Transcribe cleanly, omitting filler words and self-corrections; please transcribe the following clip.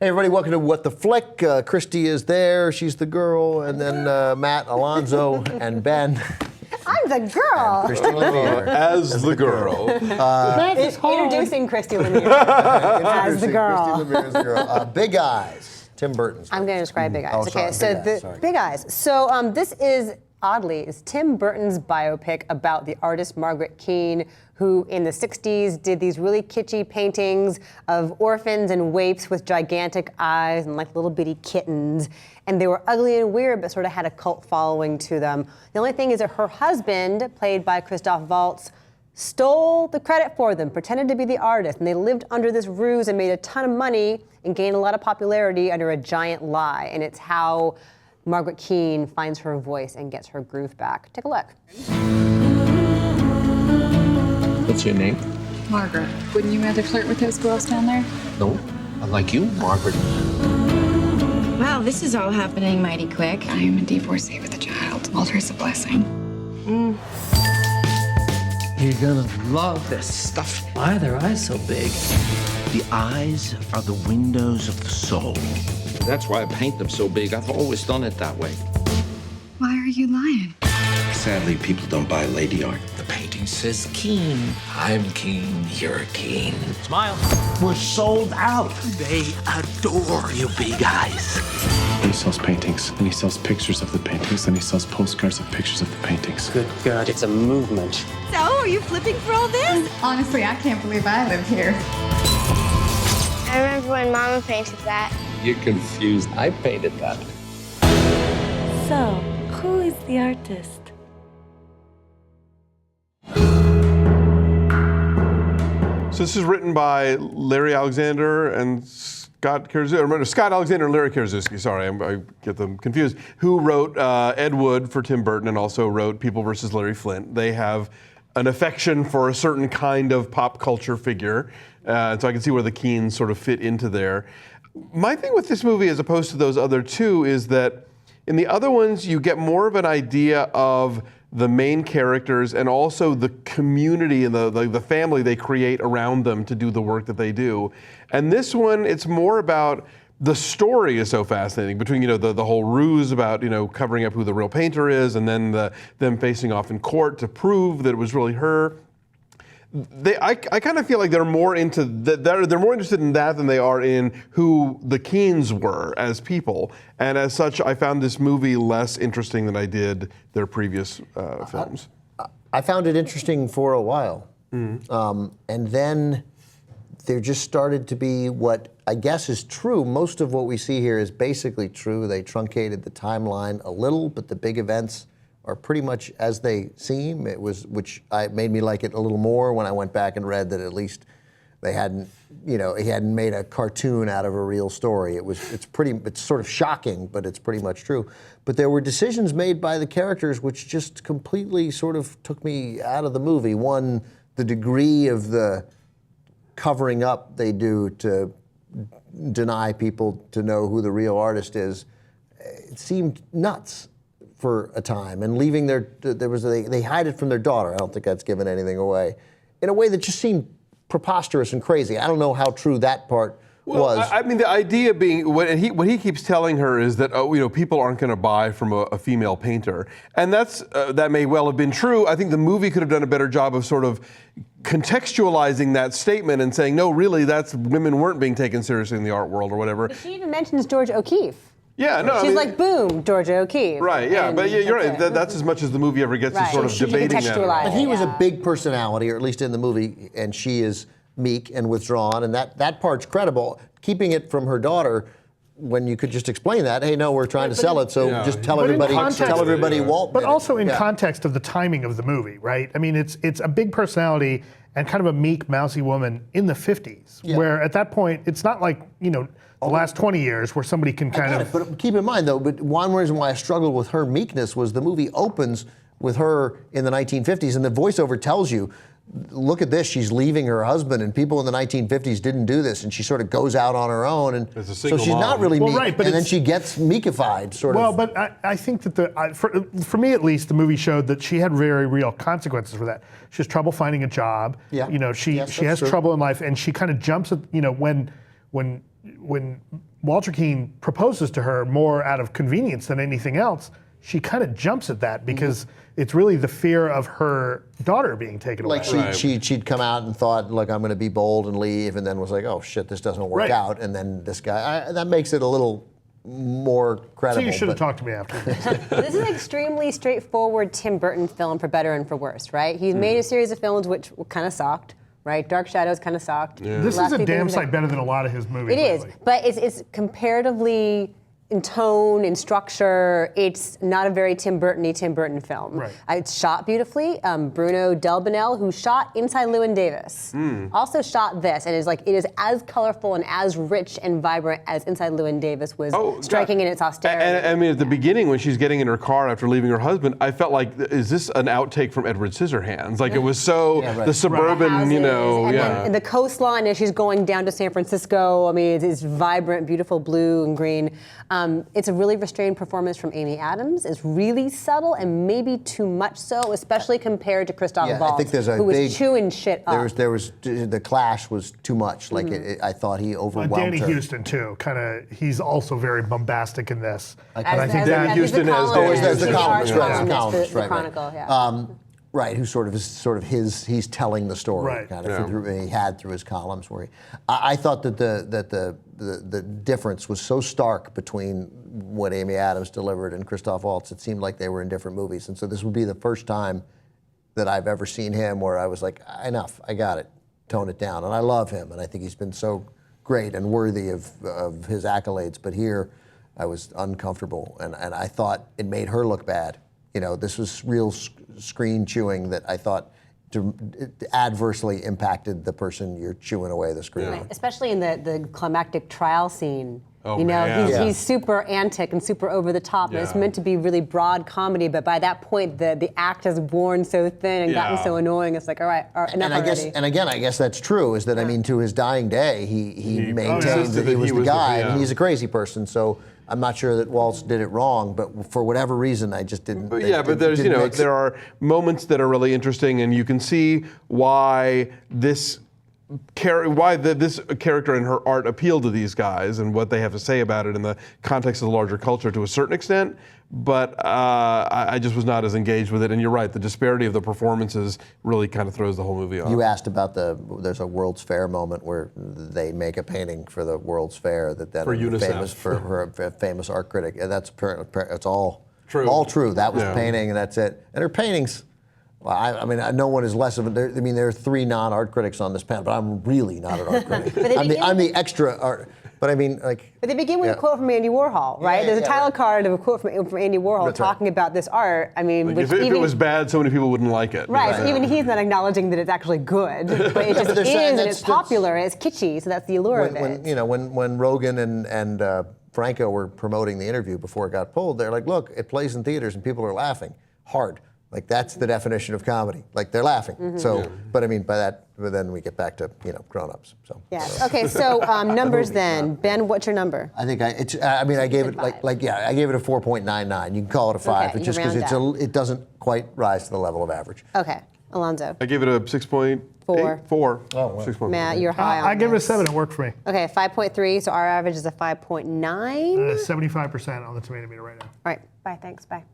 Hey everybody, welcome to What the Flick. Christy is there, she's the girl, and then Matt, Alonzo, and Ben. I'm the girl. Christy Lemire. As the girl. Introducing Christy Lemire as the girl. Christy Lemire as the girl. Big Eyes, Tim Burton's. I'm going to describe Big Eyes. Oh, okay, sorry, so Big Eyes. So this is, oddly, is Tim Burton's biopic about the artist Margaret Keane, who in the 60s did these really kitschy paintings of orphans and waifs with gigantic eyes and like little bitty kittens. And they were ugly and weird, but sort of had a cult following to them. The only thing is that her husband, played by Christoph Waltz, stole the credit for them, pretended to be the artist, and they lived under this ruse and made a ton of money and gained a lot of popularity under a giant lie. And it's how Margaret Keane finds her voice and gets her groove back. Take a look. What's your name? Margaret. Wouldn't you rather flirt with those girls down there? No, I like you, Margaret. Wow, this is all happening mighty quick. I am a divorcee with a child. Walter's a blessing. You're gonna love this stuff. Why are their eyes so big? The eyes are the windows of the soul. That's why I paint them so big. I've always done it that way. Why are you lying? Sadly, people don't buy lady art. The painting says Keane. I'm Keane, you're Keane. Smile. We're sold out. They adore you, Big Eyes. He sells paintings, and he sells pictures of the paintings, and he sells postcards of pictures of the paintings. Good God, it's a movement. So, are you flipping for all this? Honestly, I can't believe I live here. I remember when Mama painted that. You're confused. I painted that. So, who is the artist? So this is written by Larry Alexander and Scott Karaszewski. Scott Alexander and Larry Karaszewski, sorry, I get them confused, who wrote Ed Wood for Tim Burton and also wrote People vs. Larry Flint. They have an affection for a certain kind of pop culture figure, so I can see where the Keanes sort of fit into there. My thing with this movie, as opposed to those other two, is that in the other ones, you get more of an idea of the main characters and also the community and the family they create around them to do the work that they do. And this one, it's more about the story is so fascinating between, the whole ruse about, covering up who the real painter is and then them facing off in court to prove that it was really her. I kind of feel like they're more into they're more interested in that than they are in who the Keanes were as people, and as such, I found this movie less interesting than I did their previous films. I found it interesting for a while, and then there just started to be what I guess is true. Most of what we see here is basically true. They truncated the timeline a little, but the big events are pretty much as they seem. Which made me like it a little more when I went back and read that at least they hadn't, he hadn't made a cartoon out of a real story. It's sort of shocking, but it's pretty much true. But there were decisions made by the characters which just completely sort of took me out of the movie. One, the degree of the covering up they do to deny people to know who the real artist is, it seemed nuts for a time, and leaving they hide it from their daughter. I don't think that's given anything away, in a way that just seemed preposterous and crazy. I don't know how true that part was. I mean, the idea being, what he keeps telling her is that, people aren't going to buy from a female painter. And that may well have been true. I think the movie could have done a better job of sort of contextualizing that statement and saying, no, really, women weren't being taken seriously in the art world or whatever. But she even mentions George O'Keeffe. Yeah, no, She's like, boom, Georgia O'Keeffe. Right, yeah, but you're right. That's as much as the movie ever gets to sort of debating that. But he was a big personality, or at least in the movie, and she is meek and withdrawn, and that part's credible. Keeping it from her daughter, when you could just explain that, hey, no, we're trying to sell it, so just tell everybody Walt. But also in context of the timing of the movie, right? I mean, it's a big personality and kind of a meek, mousy woman in the 50s, where at that point, it's not like, the last 20 years where somebody can kind of... But keep in mind, though, but one reason why I struggled with her meekness was the movie opens with her in the 1950s, and the voiceover tells you, look at this, she's leaving her husband, and people in the 1950s didn't do this, and she sort of goes out on her own, and so she's not really meek, and then she gets meekified, sort of. Well, but I think that for me at least, the movie showed that she had very real consequences for that. She has trouble finding a job. Yeah. She has trouble in life, and she kind of jumps at, when when Walter Keane proposes to her more out of convenience than anything else, she kind of jumps at that because it's really the fear of her daughter being taken away. Like she'd come out and thought, look, I'm going to be bold and leave, and then was like, oh shit, this doesn't work out, and then this guy, that makes it a little more credible. So you should have talked to me after. This is an extremely straightforward Tim Burton film, for better and for worse, right? He's made a series of films which kind of sucked, right? Dark Shadows kind of sucked. Yeah. This is a damn sight better than a lot of his movies. It is, but it's comparatively, in tone, in structure, it's not a very Tim Burton film. Right. It's shot beautifully. Bruno Delbonnel, who shot Inside Llewyn Davis, also shot this, and it is as colorful and as rich and vibrant as Inside Llewyn Davis was, striking in its austerity. And I mean, at the beginning, when she's getting in her car after leaving her husband, I felt like, is this an outtake from Edward Scissorhands? Like it was so the suburban, and then the coastline as she's going down to San Francisco. I mean, it's vibrant, beautiful blue and green. It's a really restrained performance from Amy Adams. It's really subtle and maybe too much so, especially compared to Christoph Waltz, who was chewing shit up. There was the clash was too much. Like I thought he overwhelmed Danny her. Houston too. He's also very bombastic in this. I think Danny Houston as the columnist, the Chronicle, yeah. Right, who he's telling the story Right. kind of through his columns. Where I thought that the difference was so stark between what Amy Adams delivered and Christoph Waltz. It seemed like they were in different movies, and so this would be the first time that I've ever seen him where I was like, enough, I got it, tone it down. And I love him, and I think he's been so great and worthy of his accolades. But here, I was uncomfortable, and I thought it made her look bad. You know, this was real screen chewing that I thought adversely impacted the person you're chewing away the screen. Right. Especially in the climactic trial scene. Oh, you know, man. he's super antic and super over the top. And it's meant to be really broad comedy, but by that point, the act has worn so thin and gotten so annoying. It's like, all right, enough already. And again, I guess that's true. Is that I mean, to his dying day, he maintained that he was the guy, and he's a crazy person. So I'm not sure that Waltz did it wrong, but for whatever reason, I just didn't. But there's there are moments that are really interesting, and you can see why this character and her art appeal to these guys and what they have to say about it in the context of the larger culture to a certain extent. But I just was not as engaged with it. And you're right, the disparity of the performances really kind of throws the whole movie off. You asked about there's a World's Fair moment where they make a painting for the World's Fair that then for UNICEF. for a famous art critic. And that's it's all true. All true. That was the painting, and that's it. And her paintings. Well, I mean, no one is less of a. I mean, there are 3 non-art critics on this panel, but I'm really not an art critic. I'm the extra art. But I mean, like. But they begin with a quote from Andy Warhol, right? There's a title card of a quote from Andy Warhol talking about this art. I mean, if it was bad, so many people wouldn't like it. Right. So even he's not acknowledging that it's actually good, but it just is, and it's popular, and it's kitschy, so that's the allure of it. When Rogan and Franco were promoting the interview before it got pulled, they're like, look, it plays in theaters and people are laughing hard. Like that's the definition of comedy. Like they're laughing. Mm-hmm. So, but I mean but then we get back to grown-ups. So. Yes. Okay. So numbers then. Ben, what's your number? I think I gave it I gave it a 4.99. You can call it a 5, Okay, just because it doesn't quite rise to the level of average. Okay. Alonzo. I gave it a 6.8. 4. Oh, wow. 6.4. Matt, you're high on I give it a this. 7. It worked for me. Okay, 5.3. So our average is a 5.9. 75% on the tomato meter right now. All right. Bye. Thanks. Bye.